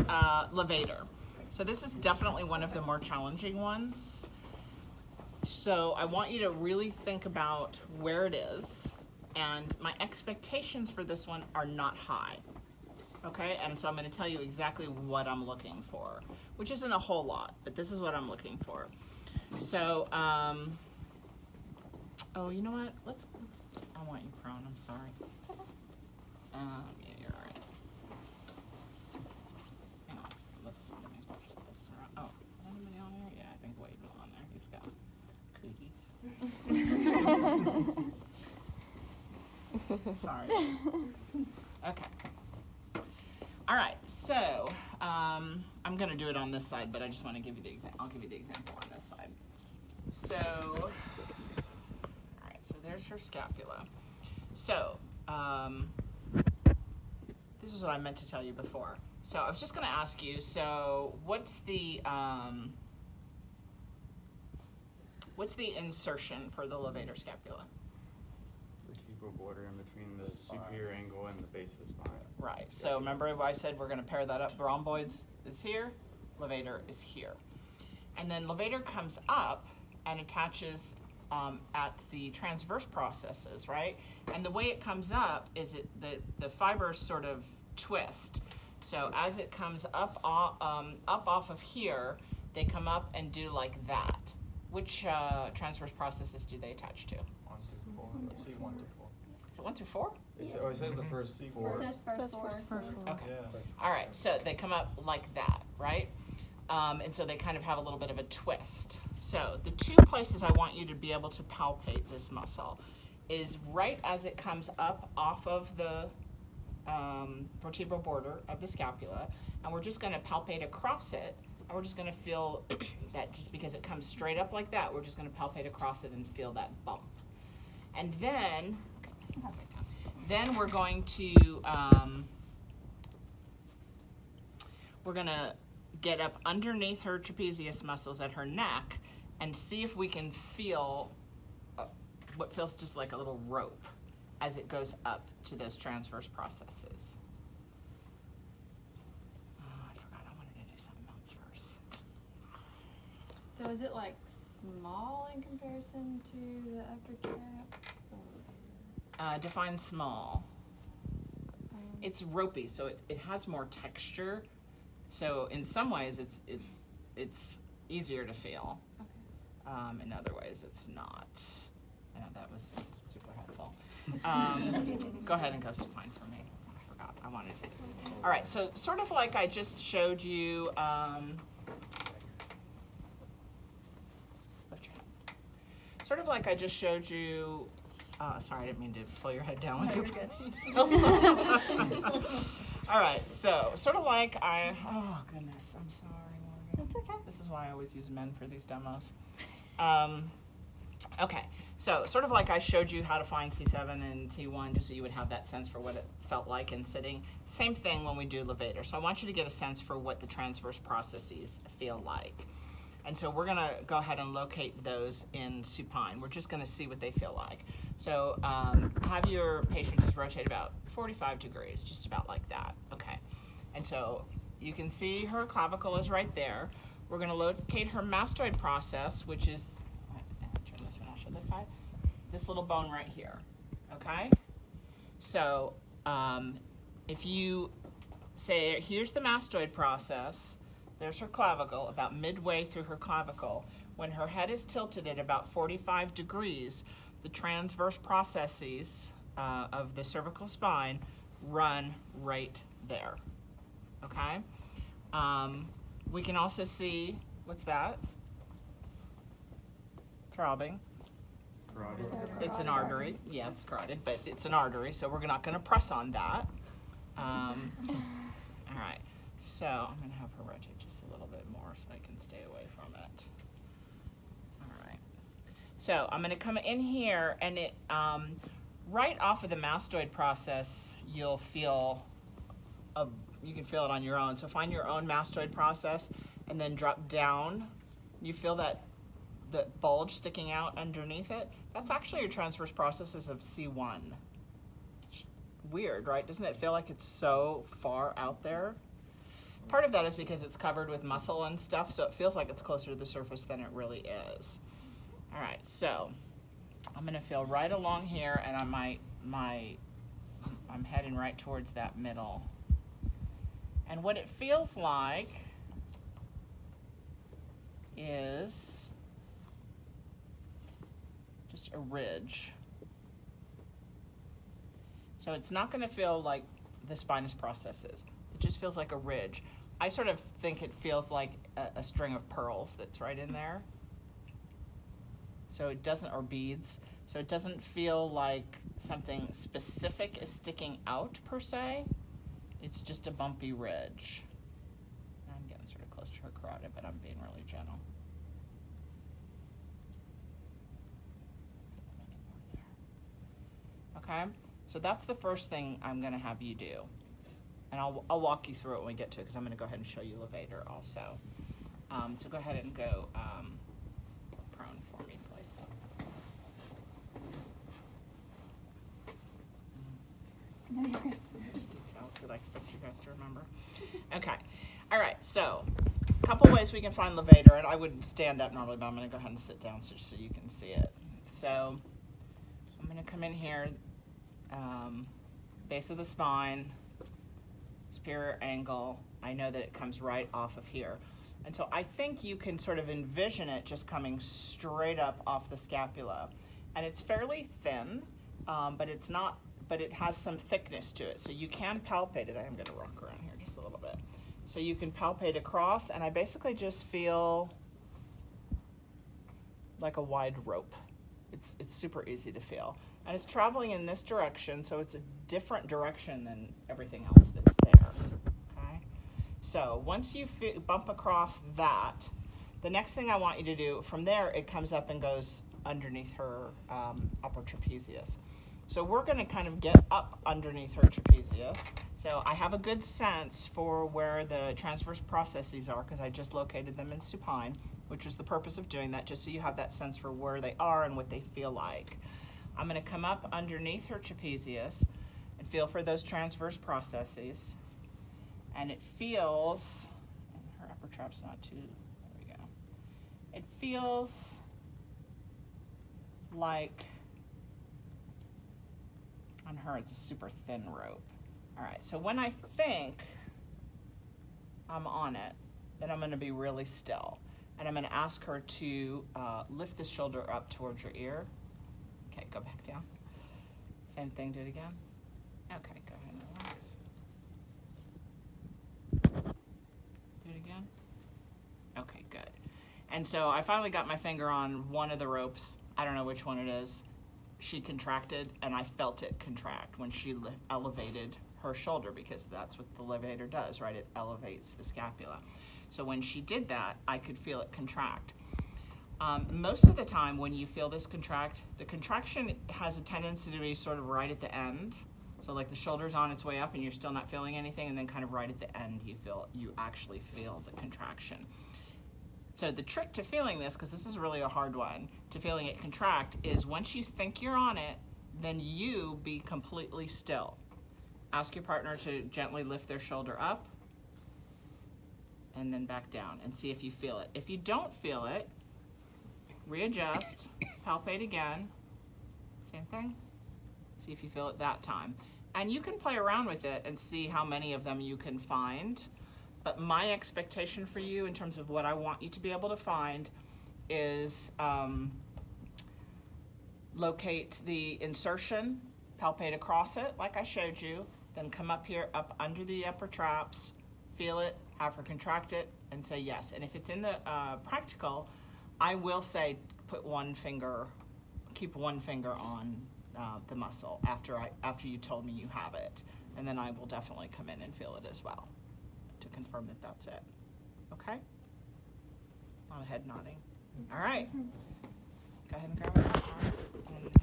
levator. So this is definitely one of the more challenging ones. So I want you to really think about where it is, and my expectations for this one are not high. Okay, and so I'm going to tell you exactly what I'm looking for, which isn't a whole lot, but this is what I'm looking for. So, oh, you know what? Let's. I want you prone. I'm sorry. Yeah, you're all right. Hang on. Let me flip this around. Oh, is anybody on there? Yeah, I think Wade was on there. He's got cookies. Sorry. Okay. All right, so I'm going to do it on this side, but I just want to give you the example. I'll give you the example on this side. So, all right, so there's her scapula. So, this is what I meant to tell you before. So I was just going to ask you, so what's the insertion for the levator scapula? Vertebral border in between the superior angle and the base of the spine. Right, so remember I said we're going to pair that up. Rhomboids is here, levator is here. And then levator comes up and attaches at the transverse processes, right? And the way it comes up is the fibers sort of twist. So as it comes up off of here, they come up and do like that. Which transverse processes do they attach to? 1 through 4. See 1 through 4. Is it 1 through 4? Yes. Oh, it says the first 4. It says first four. Okay. Yeah. All right, so they come up like that, right? And so they kind of have a little bit of a twist. So the two places I want you to be able to palpate this muscle is right as it comes up off of the vertebral border of the scapula, and we're just going to palpate across it, and we're just going to feel that just because it comes straight up like that, we're just going to palpate across it and feel that bump. And then we're going to get up underneath her trapezius muscles at her neck and see if we can feel what feels just like a little rope as it goes up to those transverse processes. Oh, I forgot I wanted to do something else first. So is it like small in comparison to the upper trap? Define small. It's ropey, so it has more texture. So in some ways, it's easier to feel. Okay. In other ways, it's not. I know that was super helpful. Go ahead and go supine for me. I forgot. I wanted to. All right. So sort of like I just showed you. Lift your head. Sort of like I just showed you. Sorry, I didn't mean to pull your head down with your feet. All right, so sort of like oh goodness, I'm sorry, Morgan. That's okay. This is why I always use men for these demos. Okay, so sort of like I showed you how to find C7 and T1 just so you would have that sense for what it felt like in sitting. Same thing when we do levator. So I want you to get a sense for what the transverse processes feel like. And so we're gonna go ahead and locate those in supine. We're just gonna see what they feel like. So have your patient just rotate about 45 degrees, just about like that, okay. And so you can see her clavicle is right there. We're gonna locate her mastoid process, which is, turn this one, I'll show this side. This little bone right here, okay? So if you say, here's the mastoid process, there's her clavicle, about midway through her clavicle. When her head is tilted at about 45 degrees, the transverse processes of the cervical spine run right there, okay? We can also see, what's that? Throbbing. Carotid. It's an artery. Yeah, it's carotid, but it's an artery, so we're not gonna press on that. All right, so I'm gonna have her rotate just a little bit more so I can stay away from it. All right, so I'm gonna come in here and it, right off of the mastoid process, you'll feel, you can feel it on your own. So find your own mastoid process and then drop down. You feel that the bulge sticking out underneath it? That's actually your transverse processes of C1. It's weird, right? Doesn't it feel like it's so far out there? Part of that is because it's covered with muscle and stuff, so it feels like it's closer to the surface than it really is. All right, so I'm gonna feel right along here, and I'm heading right towards that middle. And what it feels like is just a ridge. So it's not going to feel like the spinous process is. It just feels like a ridge. I sort of think it feels like a string of pearls that's right in there. So it doesn't, or beads. So it doesn't feel like something specific is sticking out per se. It's just a bumpy ridge. I'm getting sort of close to her carotid, but I'm being really gentle. Okay, so that's the first thing I'm going to have you do. And I'll walk you through it when we get to it, because I'm going to go ahead and show you Levator also. So go ahead and go prone for me, please. No, you're good. Details that I expect you guys to remember. Okay, all right, so a couple ways we can find Levator, and I wouldn't stand up normally, but I'm going to go ahead and sit down so you can see it. So I'm going to come in here, base of the spine, superior angle. I know that it comes right off of here. And so I think you can sort of envision it just coming straight up off the scapula. And it's fairly thin, but it's not, but it has some thickness to it. So you can palpate it. I am going to rock around here just a little bit. So you can palpate across, and I basically just feel like a wide rope. It's super easy to feel. And it's traveling in this direction, so it's a different direction than everything else that's there, okay? So once you bump across that, the next thing I want you to do, from there it comes up and goes underneath her upper trapezius. So we're gonna kind of get up underneath her trapezius. So I have a good sense for where the transverse processes are, because I just located them in supine, which is the purpose of doing that, just so you have that sense for where they are and what they feel like. I'm going to come up underneath her trapezius and feel for those transverse processes. And it feels, and her upper trap's not too, there we go. It feels like, on her it's a super thin rope. All right, so when I think I'm on it, then I'm going to be really still. And I'm going to ask her to lift the shoulder up towards your ear. Okay, go back down. Same thing, do it again. Okay, go ahead and relax. Do it again. Okay, good. And so I finally got my finger on one of the ropes. I don't know which one it is. She contracted, and I felt it contract when she elevated her shoulder, because that's what the Levator does, right? It elevates the scapula. So when she did that, I could feel it contract. Most of the time when you feel this contract, the contraction has a tendency to be sort of right at the end. So like the shoulder's on its way up and you're still not feeling anything, and then kind of right at the end you actually feel the contraction. So the trick to feeling this, because this is really a hard one, to feeling it contract, is once you think you're on it, then you be completely still. Ask your partner to gently lift their shoulder up and then back down, and see if you feel it. If you don't feel it, readjust, palpate again, same thing, see if you feel it that time. And you can play around with it and see how many of them you can find, but my expectation for you in terms of what I want you to be able to find is locate the insertion, palpate across it like I showed you, then come up here, up under the upper traps, feel it, have her contract it, and say yes. And if it's in the practical, I will say put one finger, keep one finger on the muscle after you told me you have it, and then I will definitely come in and feel it as well to confirm that that's it. Okay? A lot of head nodding. All right. Go ahead and grab it.